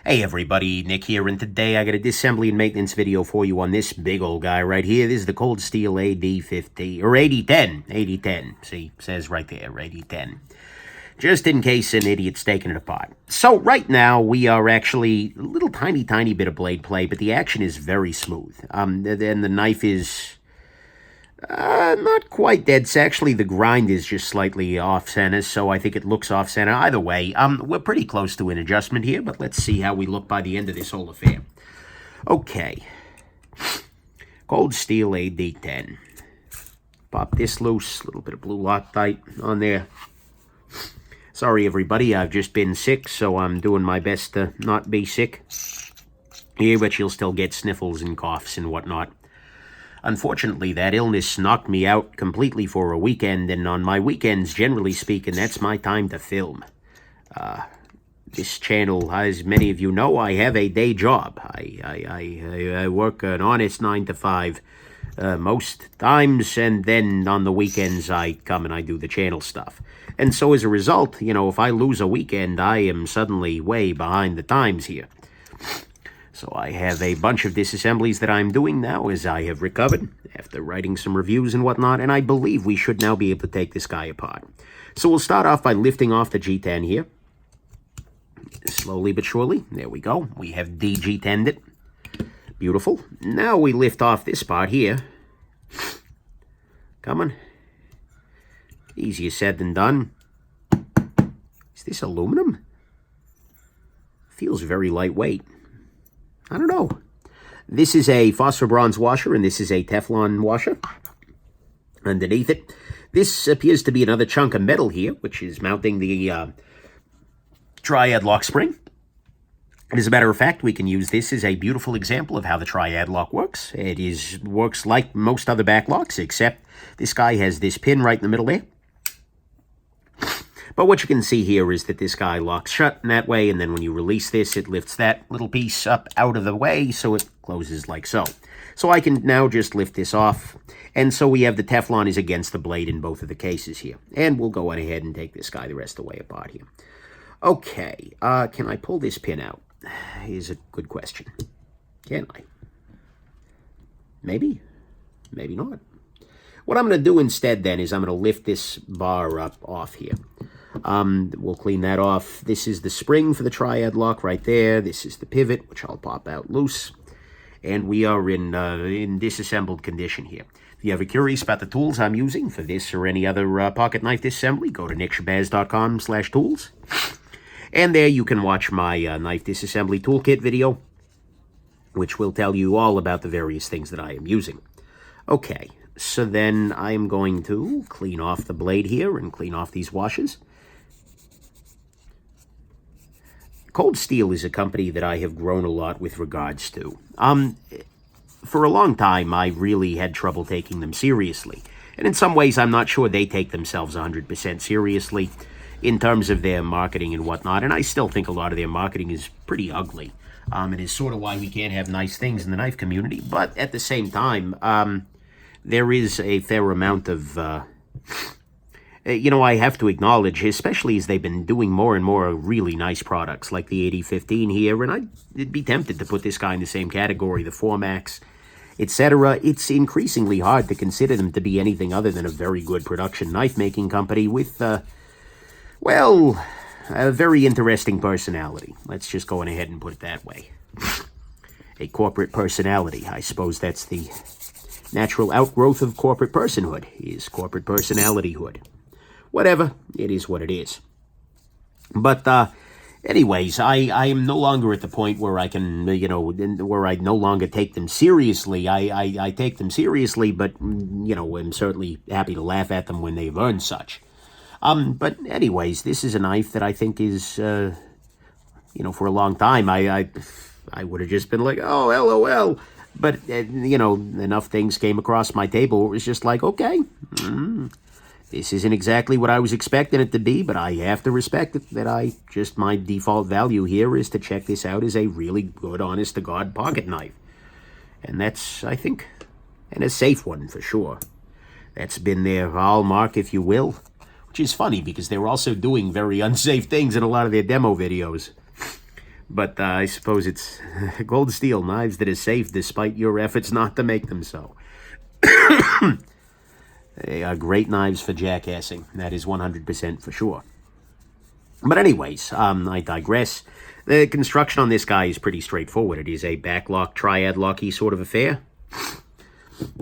Hey everybody, Nick here, and today I got a disassembly and maintenance video for you on this big old guy right here. This is the Cold Steel AD-50, or AD-10, AD-10, see, says right there, AD-10. Just in case an idiot's taking it apart. So right now we are actually a little tiny bit of blade play, but the action is very smooth. Then the knife is not quite dead. It's actually, the grind is just slightly off-center, so I think it looks off-center. Either way, we're pretty close to an adjustment here, but let's see how we look by the end of this whole affair. Okay. Cold Steel AD-10. Pop this loose. A little bit of blue Loctite on there. Sorry, everybody. I've just been sick, so I'm doing my best to not be sick here, but you'll still get sniffles and coughs and whatnot. Unfortunately, that illness knocked me out completely for a weekend, and on my weekends, generally speaking, that's my time to film. This channel, as many of you know, I have a day job. I work an honest 9 to 5 most times, and then on the weekends, I come and I do the channel stuff. And so as a result, you know, if I lose a weekend, I am suddenly way behind the times here. So I have a bunch of disassemblies that I'm doing now as I have recovered after writing some reviews and whatnot, and I believe we should now be able to take this guy apart. So we'll start off by lifting off the G10 here. Slowly but surely. There we go. We have DG10'd it. Beautiful. Now we lift off this part here. Come on. Easier said than done. Is this aluminum? Feels very lightweight. I don't know. This is a phosphor bronze washer, and this is a Teflon washer underneath it. This appears to be another chunk of metal here, which is mounting the triad lock spring. And as a matter of fact, we can use this as a beautiful example of how the triad lock works. It works like most other back locks, except this guy has this pin right in the middle there. But what you can see here is that this guy locks shut in that way, and then when you release this, it lifts that little piece up out of the way, so it closes like so. So I can now just lift this off, and so we have the Teflon is against the blade in both of the cases here. And we'll go on ahead and take this guy the rest of the way apart here. Okay, can I pull this pin out? Is a good question. Can I? Maybe. Maybe not. What I'm going to do instead then is I'm going to lift this bar up off here. We'll clean that off. This is the spring for the triad lock right there. This is the pivot, which I'll pop out loose. And we are in disassembled condition here. If you ever curious about the tools I'm using for this or any other pocket knife disassembly, go to nickshabazz.com/tools. And there you can watch my knife disassembly toolkit video, which will tell you all about the various things that I am using. Okay, so then I'm going to clean off the blade here and clean off these washers. Cold Steel is a company that I have grown a lot with regards to. For a long time, I really had trouble taking them seriously. And in some ways, I'm not sure they take themselves 100% seriously in terms of their marketing and whatnot. And I still think a lot of their marketing is pretty ugly. It is sort of why we can't have nice things in the knife community. But at the same time, there is a fair amount of... you know, I have to acknowledge, especially as they've been doing more and more really nice products like the AD-15 here, and I'd be tempted to put this guy in the same category, the Formax, etc. It's increasingly hard to consider them to be anything other than a very good production knife-making company with, well, a very interesting personality. Let's just go on ahead and put it that way. A corporate personality. I suppose that's the natural outgrowth of corporate personhood, is corporate personalityhood. Whatever, it is what it is. But, anyways, I am no longer at the point where I can, you know, where I no longer take them seriously. I take them seriously, but, you know, I'm certainly happy to laugh at them when they've earned such. But anyways, this is a knife that I think is, you know, for a long time, I would have just been like, oh, LOL. But, you know, enough things came across my table. It was just like, okay, this isn't exactly what I was expecting it to be, but I have to respect it that my default value here is to check this out as a really good, honest-to-God pocket knife. And that's, I think, and a safe one for sure. That's been their hallmark, if you will, which is funny because they were also doing very unsafe things in a lot of their demo videos. But I suppose it's Cold Steel, knives that are safe despite your efforts not to make them so. They are great knives for jackassing. That is 100% for sure. But anyways, I digress. The construction on this guy is pretty straightforward. It is a backlock, triad locky sort of affair.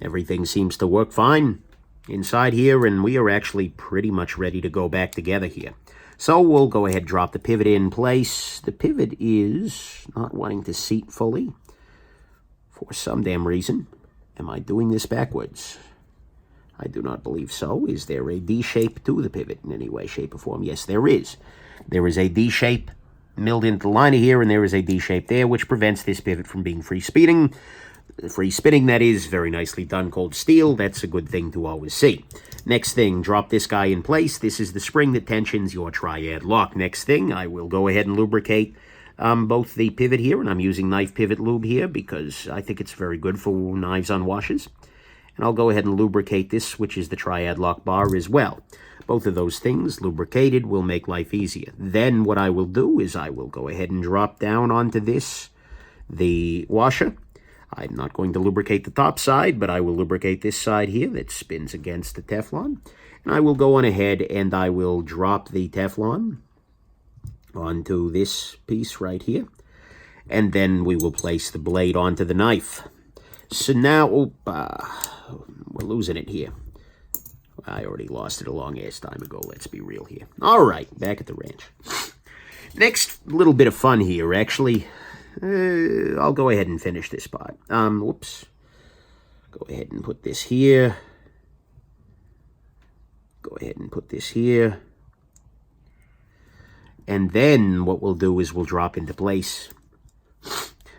Everything seems to work fine inside here, and we are actually pretty much ready to go back together here. So we'll go ahead and drop the pivot in place. The pivot is not wanting to seat fully for some damn reason. Am I doing this backwards? I do not believe so. Is there a D shape to the pivot in any way, shape, or form? Yes, there is. There is a D shape milled into the liner here, and there is a D shape there, which prevents this pivot from being free spinning. Free spinning, that is. Very nicely done, Cold Steel. That's a good thing to always see. Next thing, drop this guy in place. This is the spring that tensions your triad lock. Next thing, I will go ahead and lubricate both the pivot here, and I'm using knife pivot lube here because I think it's very good for knives on washes. And I'll go ahead and lubricate this, which is the triad lock bar as well. Both of those things lubricated will make life easier. Then what I will do is I will go ahead and drop down onto this, the washer. I'm not going to lubricate the top side, but I will lubricate this side here that spins against the Teflon. And I will go on ahead and I will drop the Teflon onto this piece right here. And then we will place the blade onto the knife. So now, we're losing it here. I already lost it a long-ass time ago, let's be real here. All right, back at the ranch. Next little bit of fun here, actually. I'll go ahead and finish this part. Whoops. Go ahead and put this here. Go ahead and put this here. And then what we'll do is we'll drop into place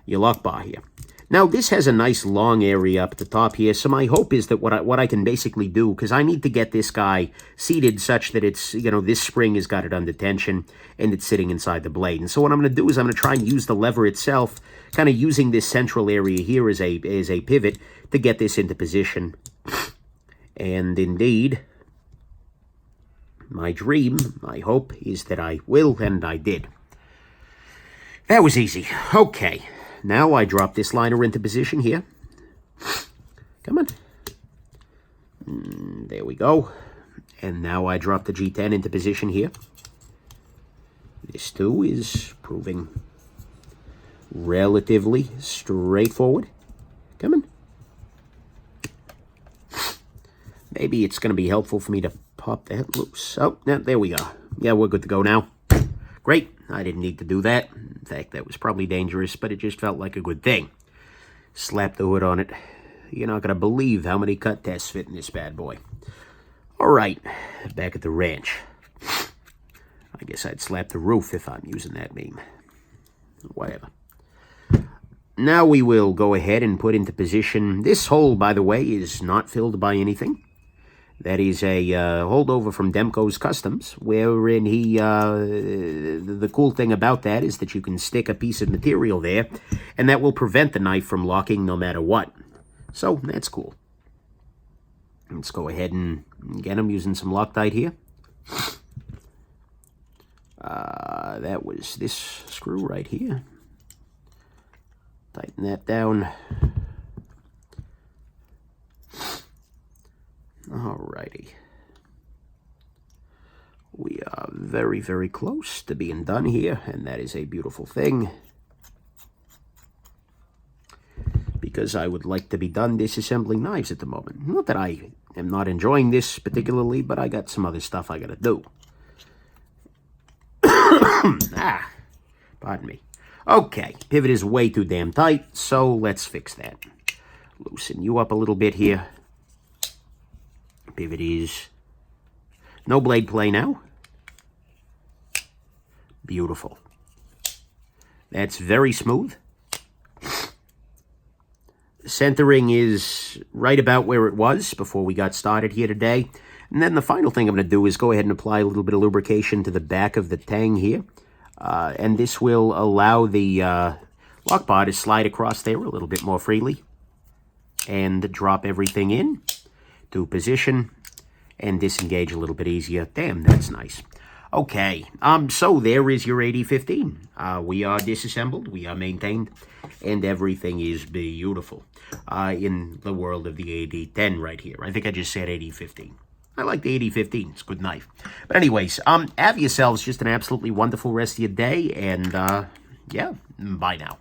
your lock bar here. Now, this has a nice long area up at the top here, so my hope is that what I can basically do, because I need to get this guy seated such that it's, this spring has got it under tension, and it's sitting inside the blade. And so what I'm going to do is I'm going to try and use the lever itself, kind of using this central area here as a pivot to get this into position. And indeed, my dream, my hope, is that I will, and I did. That was easy. Okay. Now I drop this liner into position here. Come on. There we go. And now I drop the G10 into position here. This too is proving relatively straightforward. Come on. Maybe it's going to be helpful for me to pop that loose. Oh, yeah, there we go. Yeah, we're good to go now. Great. I didn't need to do that. In fact, that was probably dangerous, but it just felt like a good thing. Slap the hood on it. You're not going to believe how many cut tests fit in this bad boy. All right, back at the ranch. I guess I'd slap the roof if I'm using that meme. Whatever. Now we will go ahead and put into position. This hole, by the way, is not filled by anything. That is a holdover from Demko's Customs, wherein the cool thing about that is that you can stick a piece of material there, and that will prevent the knife from locking no matter what. So, that's cool. Let's go ahead and, again, I'm using some Loctite here. That was this screw right here. Tighten that down. Alrighty. We are very, very close to being done here, and that is a beautiful thing. Because I would like to be done disassembling knives at the moment. Not that I am not enjoying this particularly, but I got some other stuff I gotta do. Pardon me. Okay, pivot is way too damn tight, so let's fix that. Loosen you up a little bit here. Pivot is no blade play now. Beautiful. That's very smooth. Centering is right about where it was before we got started here today. And then the final thing I'm going to do is go ahead and apply a little bit of lubrication to the back of the tang here. And this will allow the lock bar to slide across there a little bit more freely. And drop everything in to position and disengage a little bit easier. Damn, that's nice. Okay, so there is your AD-15. We are disassembled, we are maintained, and everything is beautiful in the world of the AD-10 right here. I think I just said AD-15. I like the AD-15. It's a good knife. But anyways, have yourselves just an absolutely wonderful rest of your day, and yeah, bye now.